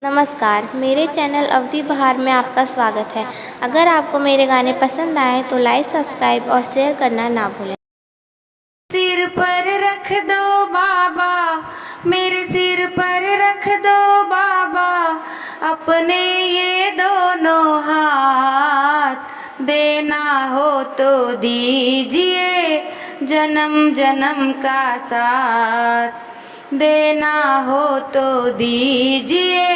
नमस्कार, मेरे चैनल अवधि बहार में आपका स्वागत है। अगर आपको मेरे गाने पसंद आए तो लाइक, सब्सक्राइब और शेयर करना ना भूलें। सिर पर रख दो बाबा, मेरे सिर पर रख दो बाबा, अपने ये दोनों हाथ, देना हो तो दीजिए जन्म जन्म का साथ, देना हो तो दीजिए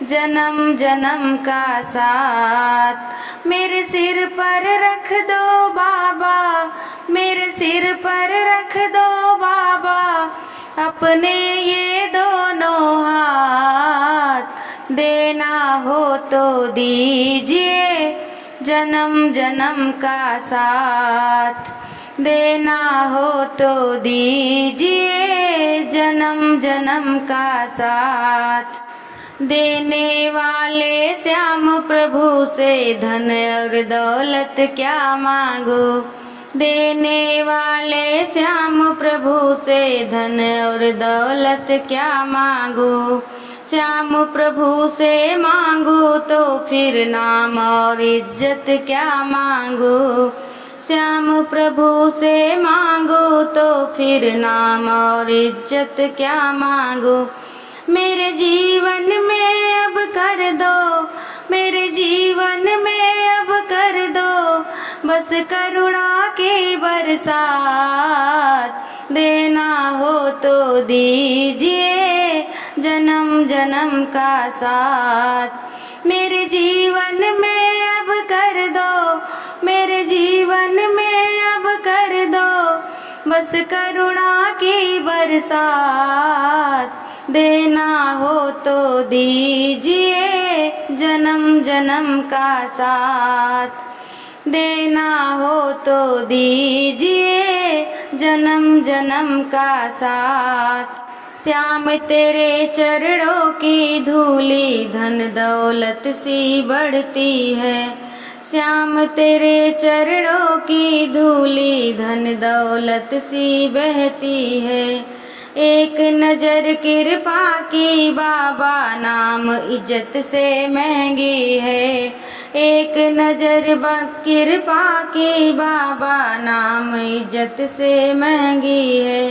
जन्म जन्म का साथ। मेरे सिर पर रख दो बाबा, मेरे सिर पर रख दो बाबा, अपने ये दोनों हाथ, देना हो तो दीजिए जन्म जन्म का साथ, देना हो तो दीजिए जन्म जन्म का साथ। देने वाले श्याम प्रभु से धन और दौलत क्या मांगो, देने वाले श्याम प्रभु से धन और दौलत क्या मांगो, श्याम प्रभु से मांगो तो फिर नाम और इज्जत क्या मांगो, श्याम प्रभु से मांगो तो फिर नाम और इज्जत क्या मांगो। मेरे जीवन में अब कर दो, मेरे जीवन में अब कर दो, बस करुणा की बरसात, देना हो तो दीजिए जन्म जन्म का साथ। मेरे जीवन में अब कर दो, मेरे जीवन में अब कर दो, बस करुणा की बरसात, देना हो तो दीजिए जन्म जन्म का साथ, देना हो तो दीजिए जन्म जन्म का साथ। श्याम तेरे चरणों की धूली धन दौलत सी बढ़ती है, श्याम तेरे चरणों की धूली धन दौलत सी बहती है, एक नजर कृपा की बाबा नाम इज्जत से महंगी है, एक नजर कृपा की बाबा नाम इज्जत से महंगी है।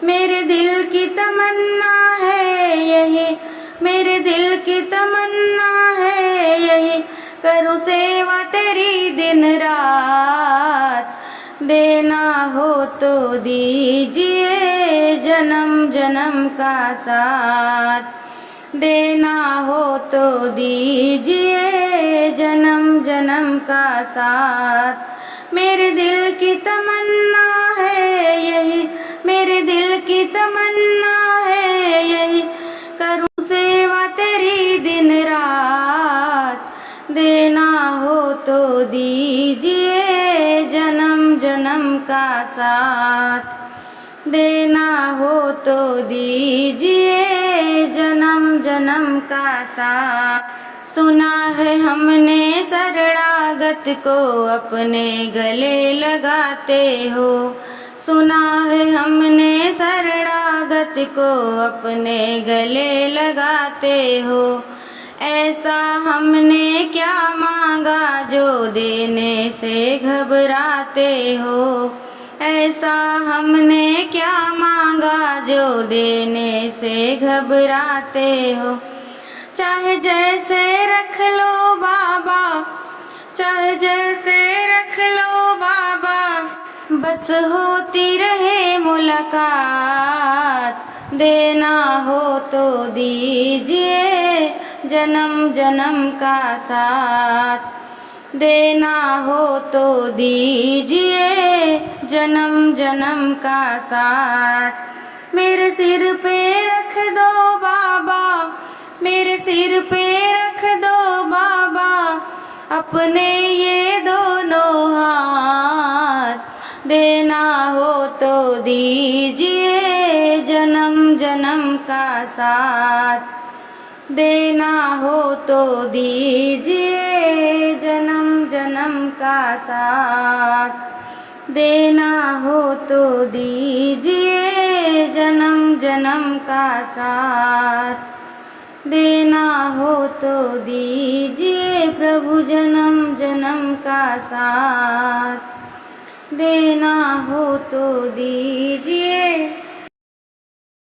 मेरे दिल की तमन्ना है यही, मेरे दिल की तमन्ना है यही, करूँ सेवा तेरी दिन रात, देना हो तो दीजिए जन्म जन्म का साथ, देना हो तो दीजिए जन्म जन्म का साथ। मेरे दिल की तमन्ना है यही, मेरे दिल की तमन्ना है यही, करूँ सेवा तेरी दिन रात, देना हो तो दीजिए जन्म जन्म का साथ, देना हो तो दीजिए जन्म जन्म का साथ। सुना है हमने शरणागत को अपने गले लगाते हो, सुना है हमने शरणागत को अपने गले लगाते हो, ऐसा हमने क्या मांगा जो देने से घबराते हो, ऐसा हमने क्या मांगा जो देने से घबराते हो। चाहे जैसे रख लो बाबा, चाहे जैसे रख लो बाबा, बस होती रहे मुलाकात, देना हो तो दीजिए जन्म जन्म का साथ, देना हो तो दीजिए जन्म जन्म का साथ। मेरे सिर पे रख दो बाबा, मेरे सिर पे रख दो बाबा, अपने ये दोनों हाथ, देना हो तो दीजिए जन्म जन्म का साथ, देना हो तो दीजिए जन्म जन्म का साथ, देना हो तो दीजिए जन्म जन्म का साथ, देना हो तो दीजिए प्रभु जन्म जन्म का साथ, देना हो तो दीजिए।